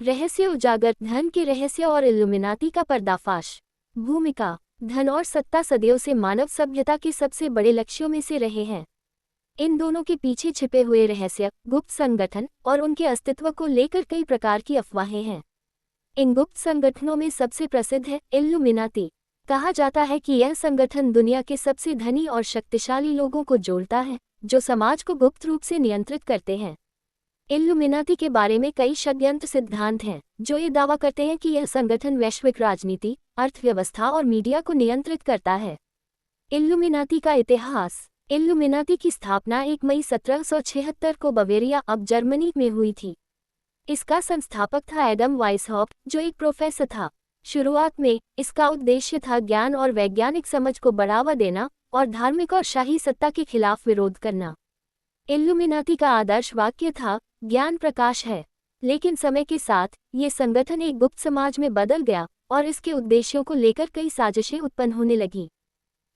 रहस्य उजागर, धन के रहस्य और इल्यूमिनाती का पर्दाफाश। भूमिका। धन और सत्ता सदियों से मानव सभ्यता के सबसे बड़े लक्ष्यों में से रहे हैं। इन दोनों के पीछे छिपे हुए रहस्य, गुप्त संगठन और उनके अस्तित्व को लेकर कई प्रकार की अफवाहें हैं। इन गुप्त संगठनों में सबसे प्रसिद्ध है इल्यूमिनाती। कहा जाता है कि यह संगठन दुनिया के सबसे धनी और शक्तिशाली लोगों को जोड़ता है, जो समाज को गुप्त रूप से नियंत्रित करते हैं। इल्यूमिनाती के बारे में कई षड्यंत्र सिद्धांत हैं, जो ये दावा करते हैं कि यह संगठन वैश्विक राजनीति, अर्थव्यवस्था और मीडिया को नियंत्रित करता है। इल्यूमिनाती का इतिहास। इल्यूमिनाती की स्थापना 1 मई 1776 को बवेरिया, अब जर्मनी में हुई थी। इसका संस्थापक था एडम वाइसहॉफ, जो एक प्रोफेसर था। शुरुआत में इसका उद्देश्य था ज्ञान और वैज्ञानिक समझ को बढ़ावा देना और धार्मिक और शाही सत्ता के खिलाफ विरोध करना। इल्यूमिनाती का आदर्श वाक्य था, ज्ञान प्रकाश है। लेकिन समय के साथ ये संगठन एक गुप्त समाज में बदल गया और इसके उद्देश्यों को लेकर कई साजिशें उत्पन्न होने लगीं।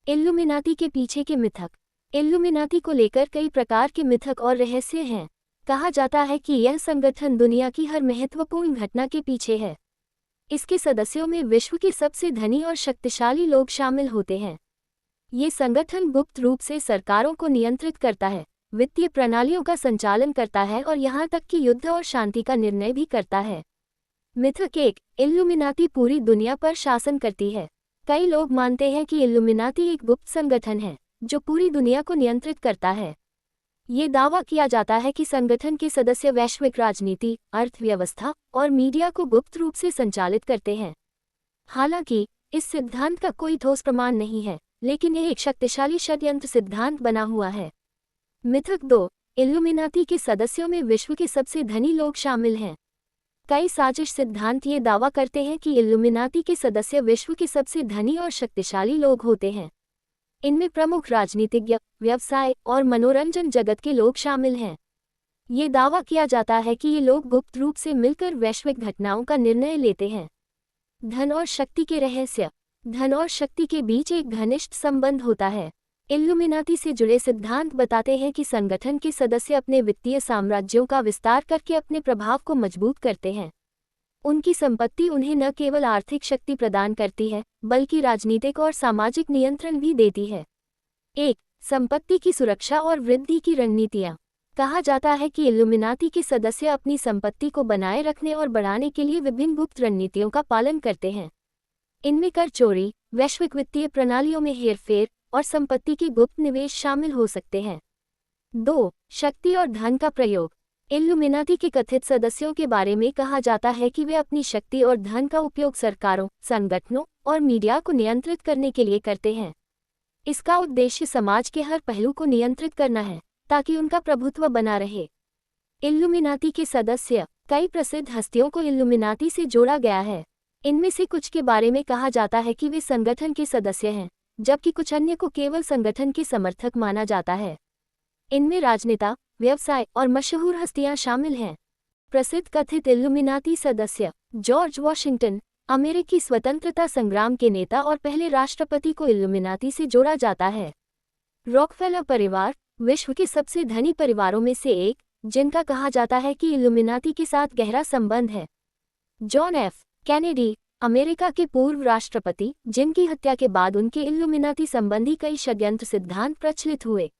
इल्यूमिनाती के पीछे के मिथक। इल्यूमिनाती को लेकर कई प्रकार के मिथक और रहस्य हैं। कहा जाता है कि यह संगठन दुनिया की हर महत्वपूर्ण घटना के पीछे है। इसके सदस्यों में विश्व के सबसे धनी और शक्तिशाली लोग शामिल होते हैं। ये संगठन गुप्त रूप से सरकारों को नियंत्रित करता है, वित्तीय प्रणालियों का संचालन करता है और यहाँ तक कि युद्ध और शांति का निर्णय भी करता है। मिथक 1। इल्यूमिनाती पूरी दुनिया पर शासन करती है। कई लोग मानते हैं कि इल्यूमिनाती एक गुप्त संगठन है, जो पूरी दुनिया को नियंत्रित करता है। ये दावा किया जाता है कि संगठन के सदस्य वैश्विक राजनीति, अर्थव्यवस्था और मीडिया को गुप्त रूप से संचालित करते हैं। हालांकि इस सिद्धांत का कोई ठोस प्रमाण नहीं है, लेकिन यह एक शक्तिशाली षड्यंत्र सिद्धांत बना हुआ है। मिथक 2। इल्यूमिनाती के सदस्यों में विश्व के सबसे धनी लोग शामिल हैं। कई साजिश सिद्धांत ये दावा करते हैं कि इल्यूमिनाती के सदस्य विश्व के सबसे धनी और शक्तिशाली लोग होते हैं। इनमें प्रमुख राजनीतिज्ञ, व्यवसाय और मनोरंजन जगत के लोग शामिल हैं। ये दावा किया जाता है कि ये लोग गुप्त रूप से मिलकर वैश्विक घटनाओं का निर्णय लेते हैं। धन और शक्ति के रहस्य। धन और शक्ति के बीच एक घनिष्ठ संबंध होता है। इल्यूमिनाती से जुड़े सिद्धांत बताते हैं कि संगठन के सदस्य अपने वित्तीय साम्राज्यों का विस्तार करके अपने प्रभाव को मजबूत करते हैं। उनकी संपत्ति उन्हें न केवल आर्थिक शक्ति प्रदान करती है, बल्कि राजनीतिक और सामाजिक नियंत्रण भी देती है। 1. संपत्ति की सुरक्षा और वृद्धि की रणनीतियाँ। कहा जाता है कि इल्यूमिनाती के सदस्य अपनी संपत्ति को बनाए रखने और बढ़ाने के लिए विभिन्न गुप्त रणनीतियों का पालन करते हैं। इनमें कर चोरी, वैश्विक वित्तीय प्रणालियों में हेरफेर और संपत्ति के गुप्त निवेश शामिल हो सकते हैं। 2. शक्ति और धन का प्रयोग। इल्यूमिनाती के कथित सदस्यों के बारे में कहा जाता है कि वे अपनी शक्ति और धन का उपयोग सरकारों, संगठनों और मीडिया को नियंत्रित करने के लिए करते हैं। इसका उद्देश्य समाज के हर पहलू को नियंत्रित करना है, ताकि उनका प्रभुत्व बना रहे। इल्यूमिनाती के सदस्य। कई प्रसिद्ध हस्तियों को इल्यूमिनाती से जोड़ा गया है। इनमें से कुछ के बारे में कहा जाता है कि वे संगठन के सदस्य हैं, जबकि कुछ अन्य को केवल संगठन के समर्थक माना जाता है। इनमें राजनेता, व्यवसाय और मशहूर हस्तियां शामिल हैं। प्रसिद्ध कथित इल्यूमिनाती सदस्य। जॉर्ज वॉशिंगटन, अमेरिकी स्वतंत्रता संग्राम के नेता और पहले राष्ट्रपति को इल्यूमिनाती से जोड़ा जाता है। रॉकफेलर परिवार, विश्व के सबसे धनी परिवारों में से एक, जिनका कहा जाता है कि इल्यूमिनाती के साथ गहरा संबंध है। जॉन एफ कैनेडी, अमेरिका के पूर्व राष्ट्रपति, जिनकी हत्या के बाद उनके इल्यूमिनाती संबंधी कई षड्यंत्र सिद्धांत प्रचलित हुए।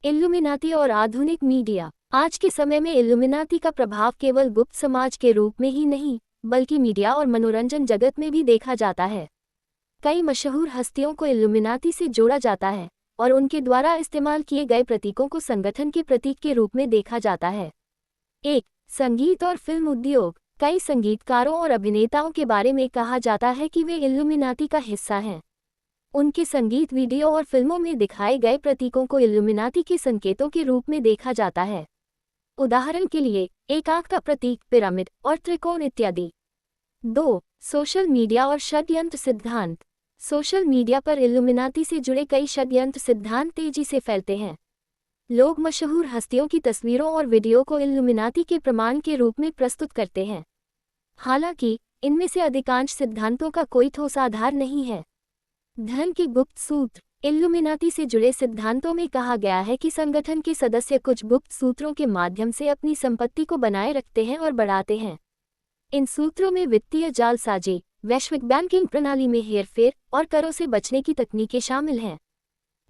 इल्यूमिनाती और आधुनिक मीडिया। आज के समय में इल्यूमिनाती का प्रभाव केवल गुप्त समाज के रूप में ही नहीं, बल्कि मीडिया और मनोरंजन जगत में भी देखा जाता है। कई मशहूर हस्तियों को इल्यूमिनाती से जोड़ा जाता है और उनके द्वारा इस्तेमाल किए गए प्रतीकों को संगठन के प्रतीक के रूप में देखा जाता है। 1. संगीत और फिल्म उद्योग। कई संगीतकारों और अभिनेताओं के बारे में कहा जाता है कि वे इल्यूमिनाती का हिस्सा हैं। उनके संगीत वीडियो और फिल्मों में दिखाए गए प्रतीकों को इल्यूमिनाती के संकेतों के रूप में देखा जाता है। उदाहरण के लिए, एक आंख का प्रतीक, पिरामिड और त्रिकोण इत्यादि। 2. सोशल मीडिया और षड्यंत्र सिद्धांत। सोशल मीडिया पर इल्यूमिनाती से जुड़े कई षड्यंत्र सिद्धांत तेजी से फैलते हैं। लोग मशहूर हस्तियों की तस्वीरों और वीडियो को इल्यूमिनाती के प्रमाण के रूप में प्रस्तुत करते हैं। हालांकि इनमें से अधिकांश सिद्धांतों का कोई ठोस आधार नहीं है। धन के गुप्त सूत्र। इल्यूमिनाती से जुड़े सिद्धांतों में कहा गया है कि संगठन के सदस्य कुछ गुप्त सूत्रों के माध्यम से अपनी संपत्ति को बनाए रखते हैं और बढ़ाते हैं। इन सूत्रों में वित्तीय जालसाजी, वैश्विक बैंकिंग प्रणाली में हेरफेर और करों से बचने की तकनीकें शामिल हैं।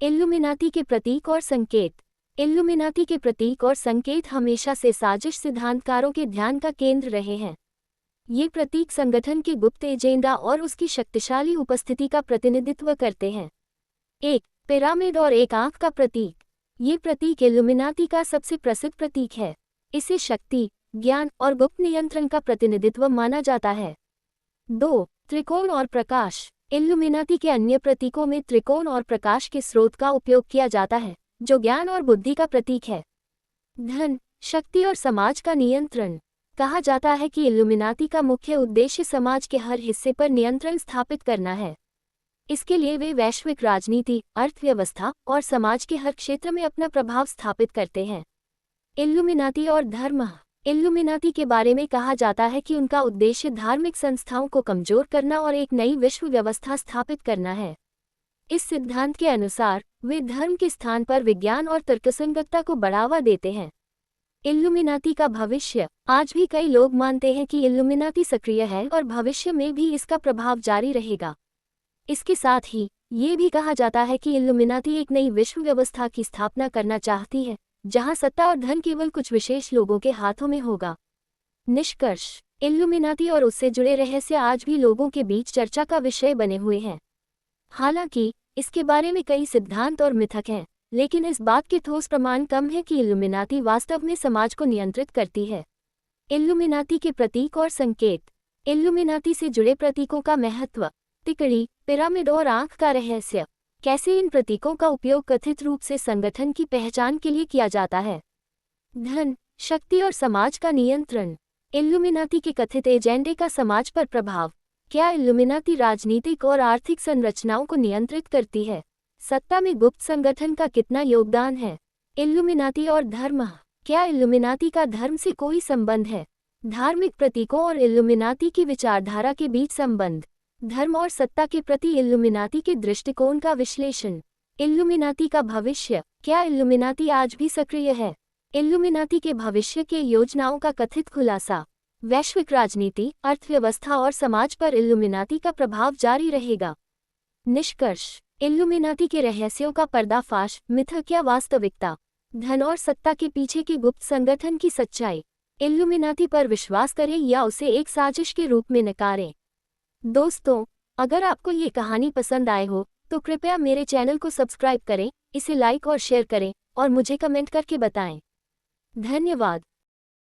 इल्लुमिनाती के प्रतीक और संकेत। इल्लुमिनाती के प्रतीक और संकेत हमेशा से साजिश सिद्धांतकारों के ध्यान का केंद्र रहे हैं। ये प्रतीक संगठन के गुप्त एजेंडा और उसकी शक्तिशाली उपस्थिति का प्रतिनिधित्व करते हैं। एक पिरामिड और एक आंख का प्रतीक। ये प्रतीक इल्लुमिनाती का सबसे प्रसिद्ध प्रतीक है। इसे शक्ति, ज्ञान और गुप्त नियंत्रण का प्रतिनिधित्व माना जाता है। 2 त्रिकोण और प्रकाश। इल्लुमिनाती के अन्य प्रतीकों में त्रिकोण और प्रकाश के स्रोत का उपयोग किया जाता है, जो ज्ञान और बुद्धि का प्रतीक है। धन, शक्ति और समाज का नियंत्रण। कहा जाता है कि इल्लुमिनाती का मुख्य उद्देश्य समाज के हर हिस्से पर नियंत्रण स्थापित करना है। इसके लिए वे वैश्विक राजनीति, अर्थव्यवस्था और समाज के हर क्षेत्र में अपना प्रभाव स्थापित करते हैं। इल्लुमिनाती और धर्म। इल्लुमिनाती के बारे में कहा जाता है कि उनका उद्देश्य धार्मिक संस्थाओं को कमजोर करना और एक नई विश्व व्यवस्था स्थापित करना है। इस सिद्धांत के अनुसार वे धर्म के स्थान पर विज्ञान और तर्कसंगतता को बढ़ावा देते हैं। इल्लुमिनाती का भविष्य। आज भी कई लोग मानते हैं कि इल्लुमिनाती सक्रिय है और भविष्य में भी इसका प्रभाव जारी रहेगा। इसके साथ ही ये भी कहा जाता है कि इल्लुमिनाती एक नई विश्व व्यवस्था की स्थापना करना चाहती है, जहां सत्ता और धन केवल कुछ विशेष लोगों के हाथों में होगा। निष्कर्ष। इल्लुमिनाती और उससे जुड़े रहस्य आज भी लोगों के बीच चर्चा का विषय बने हुए हैं। हालांकि इसके बारे में कई सिद्धांत और मिथक हैं, लेकिन इस बात के ठोस प्रमाण कम है कि इल्लुमिनाती वास्तव में समाज को नियंत्रित करती है। इल्लुमिनाती के प्रतीक और संकेत। इल्लुमिनाती से जुड़े प्रतीकों का महत्व। तिकड़ी, पिरामिड और आंख का रहस्य। कैसे इन प्रतीकों का उपयोग कथित रूप से संगठन की पहचान के लिए किया जाता है। धन, शक्ति और समाज का नियंत्रण। इल्लुमिनाती के कथित एजेंडे का समाज पर प्रभाव। क्या इल्लुमिनाती राजनीतिक और आर्थिक संरचनाओं को नियंत्रित करती है? सत्ता में गुप्त संगठन का कितना योगदान है? इल्लुमिनाती और धर्म। क्या इल्लुमिनाती का धर्म से कोई संबंध है? धार्मिक प्रतीकों और इल्लुमिनाती की विचारधारा के बीच संबंध। धर्म और सत्ता के प्रति इल्लुमिनाती के दृष्टिकोण का विश्लेषण। इल्लुमिनाती का भविष्य। क्या इल्लुमिनाती आज भी सक्रिय है? इल्लुमिनाती के भविष्य के योजनाओं का कथित खुलासा। वैश्विक राजनीति, अर्थव्यवस्था और समाज पर इल्लुमिनाती का प्रभाव जारी रहेगा। निष्कर्ष। इल्लुमिनाती के रहस्यों का पर्दाफाश, मिथक या वास्तविकता। धन और सत्ता के पीछे के गुप्त संगठन की सच्चाई। इल्लुमिनाती पर विश्वास करें या उसे एक साजिश के रूप में नकारें। दोस्तों, अगर आपको ये कहानी पसंद आए हो तो कृपया मेरे चैनल को सब्सक्राइब करें, इसे लाइक और शेयर करें और मुझे कमेंट करके बताएं। धन्यवाद।